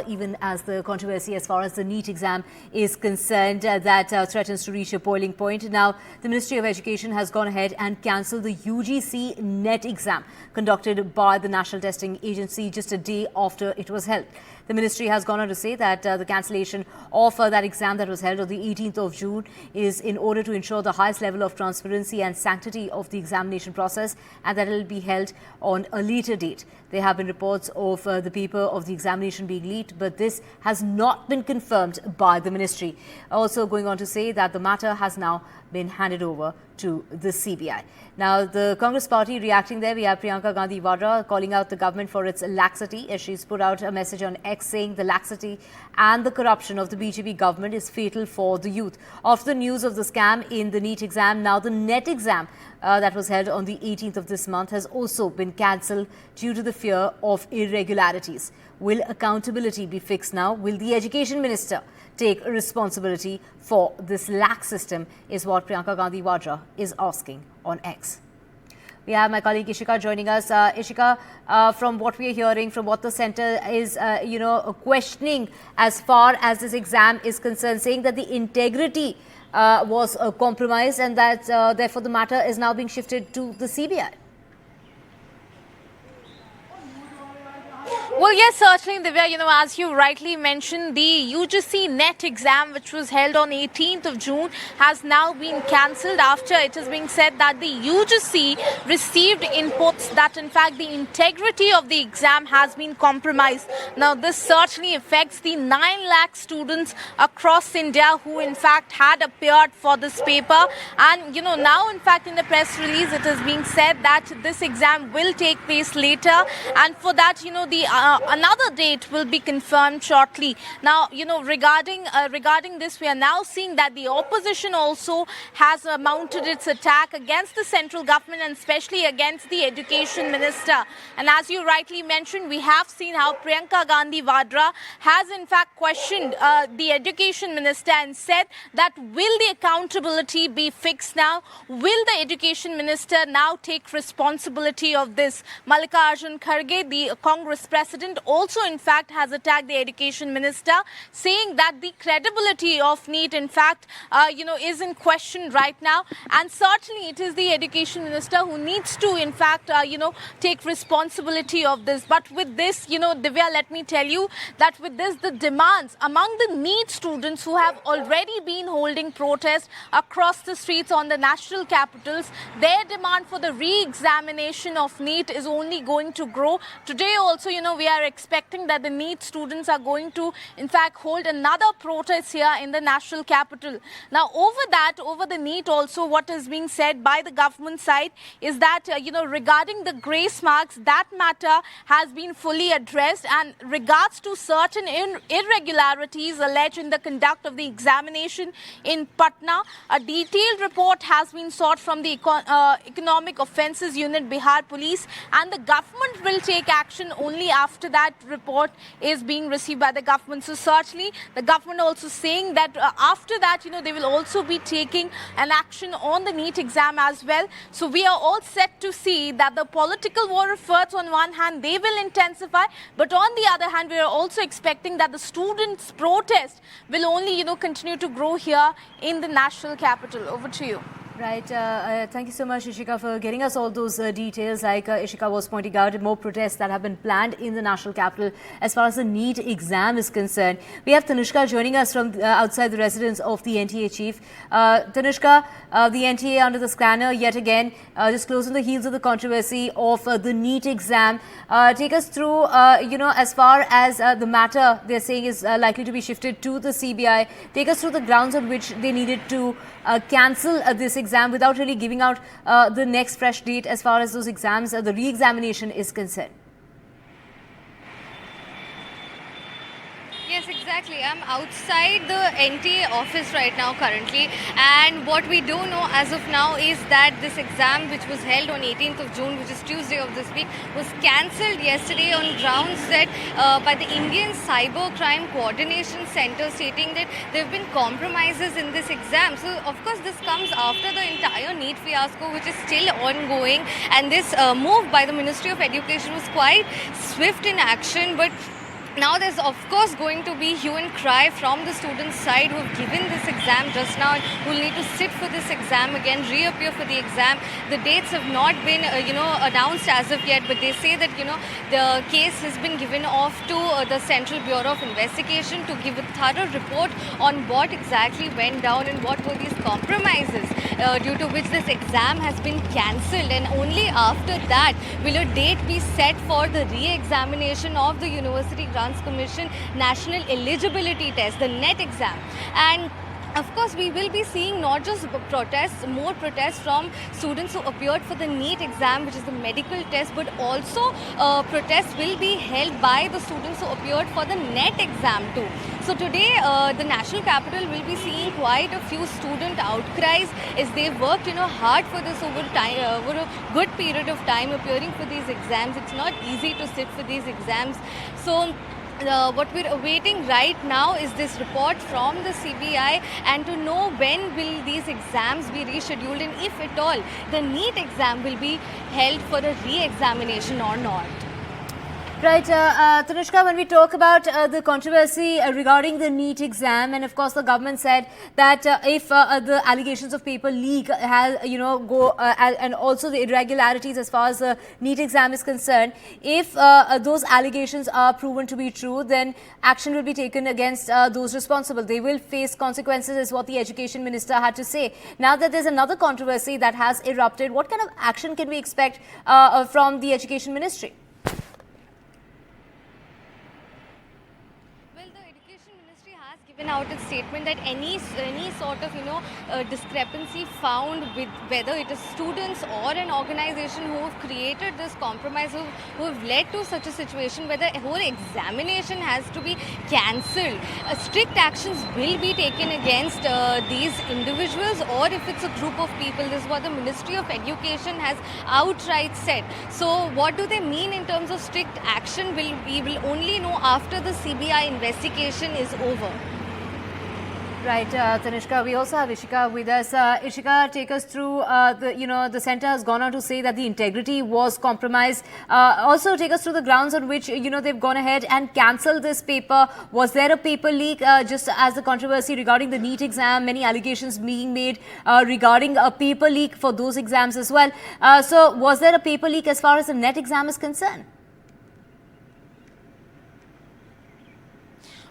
Even as the controversy as far as the NEET exam is concerned, that threatens to reach a boiling point. Now, the Ministry of Education has gone ahead and cancelled the UGC NET exam conducted by the National Testing Agency just a day after it was held. The ministry has gone on to say that the cancellation of that exam that was held on the 18th of June is in order to ensure the highest level of transparency and sanctity of the examination process, and that it will be held on a later date. There have been reports of the paper of the examination being leaked, but this has not been confirmed by the ministry. Also going on to say that the matter has now been handed over to the CBI. Now, the Congress party reacting there, we have Priyanka Gandhi Vadra calling out the government for its laxity, as she's put out a message on X saying the laxity and the corruption of the BJP government is fatal for the youth. After the news of the scam in the NEET exam, now the NET exam that was held on the 18th of this month has also been cancelled due to the fear of irregularities. Will accountability be fixed now? Will the Education Minister take responsibility for this lax system, is what Priyanka Gandhi Vadra is asking on X. We have my colleague Ishika joining us. Ishika, from what we are hearing, from what the centre is, questioning as far as this exam is concerned, saying that the integrity was compromised and that therefore the matter is now being shifted to the CBI. Well, yes, certainly, Divya, as you rightly mentioned, the UGC NET exam, which was held on 18th of June, has now been cancelled after it is being said that the UGC received inputs that, in fact, the integrity of the exam has been compromised. Now, this certainly affects the 9 lakh students across India who, in fact, had appeared for this paper. And, now, in fact, in the press release, it is being said that this exam will take place later. And for that, another date will be confirmed shortly. Now, regarding this, we are now seeing that the opposition also has mounted its attack against the central government and especially against the Education Minister. And as you rightly mentioned, we have seen how Priyanka Gandhi Vadra has in fact questioned the Education Minister and said that will the accountability be fixed now? Will the Education Minister now take responsibility of this? Mallikarjun Kharge, the Congress president, also in fact has attacked the Education Minister, saying that the credibility of NEET in fact is in question right now, and certainly it is the Education Minister who needs to in fact take responsibility of this. But with this, Divya, let me tell you that with this, the demands among the NEET students who have already been holding protests across the streets on the national capitals, their demand for the re-examination of NEET is only going to grow. Today also, we are expecting that the NEET students are going to, in fact, hold another protest here in the national capital. Now, over the NEET also, what is being said by the government side is that, regarding the grace marks, that matter has been fully addressed, and regards to certain irregularities alleged in the conduct of the examination in Patna, a detailed report has been sought from the Economic Offences Unit, Bihar Police, and the government will take action only after that report is being received by the government. So certainly the government also saying that after that, they will also be taking an action on the NEET exam as well. So we are all set to see that the political war efforts, on one hand, they will intensify, but on the other hand, we are also expecting that the students' protest will only, continue to grow here in the national capital. Over to you. Right. Thank you so much, Ishika, for getting us all those details. Like Ishika was pointing out, more protests that have been planned in the national capital as far as the NEET exam is concerned. We have Tanushka joining us from outside the residence of the NTA chief. Tanushka, the NTA under the scanner yet again, just close on the heels of the controversy of the NEET exam. Take us through, as far as the matter they're saying is likely to be shifted to the CBI. Take us through the grounds on which they needed to cancel this exam without really giving out the next fresh date as far as those exams, the re-examination is concerned. Yes, exactly. I'm outside the NTA office right now currently, and what we do know as of now is that this exam, which was held on 18th of June, which is Tuesday of this week, was cancelled yesterday on grounds that by the Indian Cyber Crime Coordination Center, stating that there have been compromises in this exam. So of course this comes after the entire NEET fiasco, which is still ongoing, and this move by the Ministry of Education was quite swift in action, but Now there's of course going to be hue and cry from the students side who have given this exam just now and who will need to sit for this exam again, reappear for the exam. The dates have not been announced as of yet, but they say that the case has been given off to the Central Bureau of Investigation to give a thorough report on what exactly went down and what were these compromises due to which this exam has been cancelled, and only after that will a date be set for the re-examination of the University Grants Commission National Eligibility Test, the NET exam. And of course, we will be seeing not just protests, more protests from students who appeared for the NEET exam, which is the medical test, but also protests will be held by the students who appeared for the NET exam too. So today, the national capital will be seeing quite a few student outcries as they worked hard for this over a good period of time appearing for these exams. It's not easy to sit for these exams. So what we're awaiting right now is this report from the CBI and to know when will these exams be rescheduled and if at all the NEET exam will be held for a re-examination or not. Right, Tanushka, when we talk about the controversy regarding the NEET exam, and of course the government said that if the allegations of paper leak has, and also the irregularities as far as the NEET exam is concerned, if those allegations are proven to be true, then action will be taken against those responsible. They will face consequences, is what the Education Minister had to say. Now that there's another controversy that has erupted, what kind of action can we expect from the Education Ministry? Given out its statement that any sort of discrepancy found with whether it is students or an organization who have created this compromise, who have led to such a situation where the whole examination has to be cancelled, strict actions will be taken against these individuals, or if it's a group of people. This is what the Ministry of Education has outright said. So what do they mean in terms of strict action? We will only know after the CBI investigation is over. Right, Tanushka. We also have Ishika with us. Ishika, take us through the centre has gone on to say that the integrity was compromised. Also, take us through the grounds on which they've gone ahead and cancelled this paper. Was there a paper leak? Just as the controversy regarding the NEET exam, many allegations being made regarding a paper leak for those exams as well. So, was there a paper leak as far as the NET exam is concerned?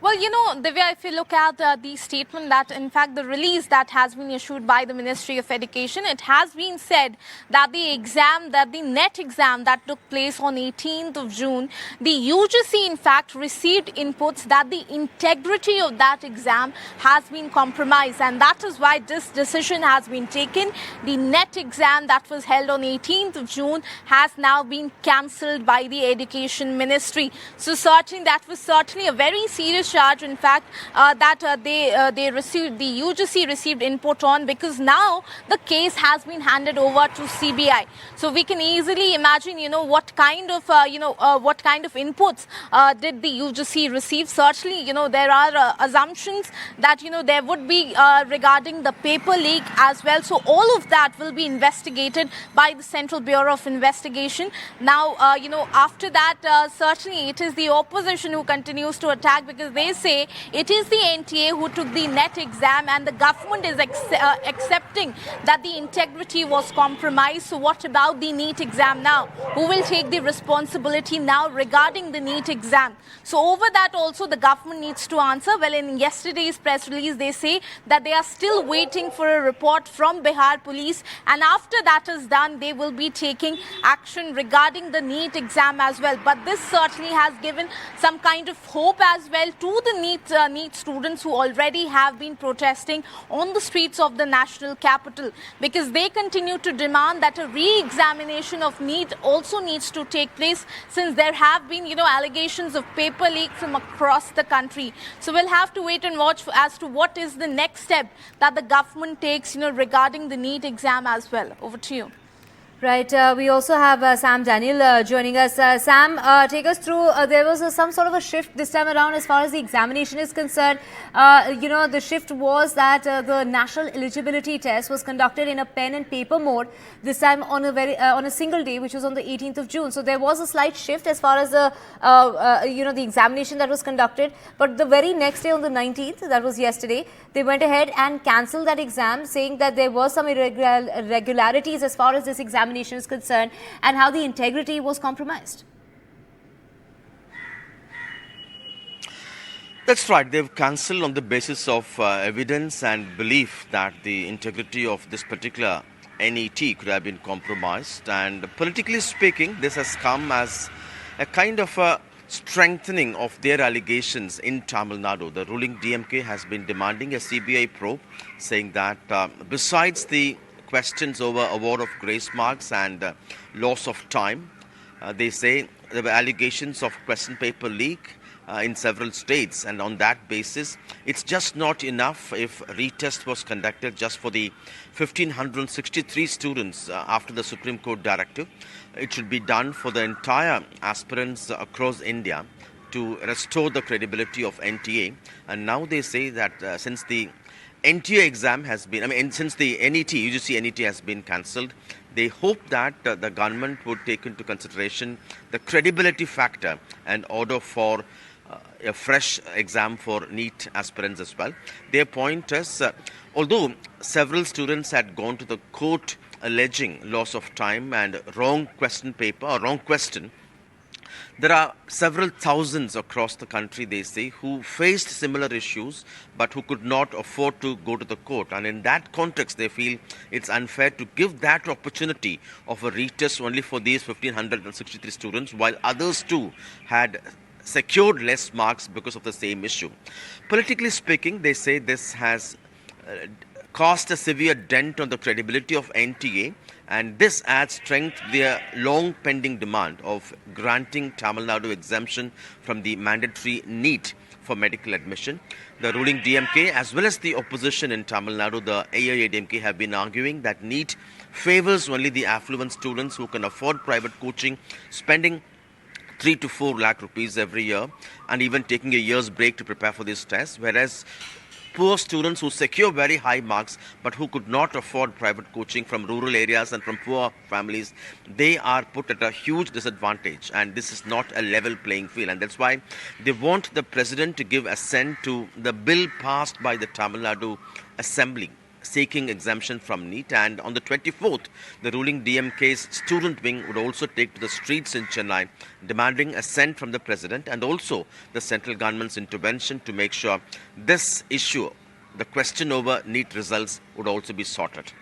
Well, Divya, if you look at the statement that, in fact, the release that has been issued by the Ministry of Education, it has been said that the NET exam that took place on 18th of June, the UGC, in fact, received inputs that the integrity of that exam has been compromised. And that is why this decision has been taken. The NET exam that was held on 18th of June has now been cancelled by the Education Ministry. So certainly, that was certainly a very serious charge, in fact, that they received, the UGC received input on, because now the case has been handed over to CBI. So we can easily imagine, what kind of inputs did the UGC receive. Certainly, there are assumptions that there would be regarding the paper leak as well. So all of that will be investigated by the Central Bureau of Investigation. Now, after that, certainly it is the opposition who continues to attack, because they say it is the NTA who took the NET exam and the government is accepting that the integrity was compromised. So what about the NEET exam now? Who will take the responsibility now regarding the NEET exam? So over that also the government needs to answer. Well, in yesterday's press release, they say that they are still waiting for a report from Bihar Police, and after that is done, they will be taking action regarding the NEET exam as well. But this certainly has given some kind of hope as well to the NEET students who already have been protesting on the streets of the national capital, because they continue to demand that a re-examination of NEET also needs to take place, since there have been, allegations of paper leak from across the country. So we'll have to wait and watch as to what is the next step that the government takes, regarding the NEET exam as well. Over to you. Right. We also have Sam Daniel joining us. Sam, take us through. There was some sort of a shift this time around as far as the examination is concerned. The shift was that the national eligibility test was conducted in a pen and paper mode. This time on a single day, which was on the 18th of June. So there was a slight shift as far as the the examination that was conducted. But the very next day, on the 19th, that was yesterday, they went ahead and cancelled that exam, saying that there were some irregularities as far as this examination is concerned and how the integrity was compromised. That's right. They've cancelled on the basis of evidence and belief that the integrity of this particular NET could have been compromised. And politically speaking, this has come as a kind of a strengthening of their allegations in Tamil Nadu. The ruling DMK has been demanding a CBI probe, saying that besides the questions over award of grace marks and loss of time, they say there were allegations of question paper leak in several states, and on that basis it's just not enough if retest was conducted just for the 1563 students after the Supreme Court directive. It should be done for the entire aspirants across India to restore the credibility of NTA. And now they say that since the NTA exam has been, since the NET, UGC NET has been cancelled, they hope that the government would take into consideration the credibility factor and order for a fresh exam for NEET aspirants as well. Their point is, although several students had gone to the court alleging loss of time and wrong question paper or wrong question, there are several thousands across the country, they say, who faced similar issues but who could not afford to go to the court. And in that context, they feel it's unfair to give that opportunity of a retest only for these 1563 students, while others too had secured less marks because of the same issue. Politically speaking, they say this has caused a severe dent on the credibility of NTA, and this adds strength to their long pending demand of granting Tamil Nadu exemption from the mandatory NEET for medical admission. The ruling DMK as well as the opposition in Tamil Nadu, the AIADMK, have been arguing that NEET favors only the affluent students who can afford private coaching, spending 3 to 4 lakh rupees every year and even taking a year's break to prepare for this test, whereas poor students who secure very high marks but who could not afford private coaching from rural areas and from poor families, they are put at a huge disadvantage, and this is not a level playing field. And that's why they want the president to give assent to the bill passed by the Tamil Nadu Assembly seeking exemption from NEET. And on the 24th, the ruling DMK's student wing would also take to the streets in Chennai, demanding assent from the president and also the central government's intervention to make sure this issue, the question over NEET results, would also be sorted.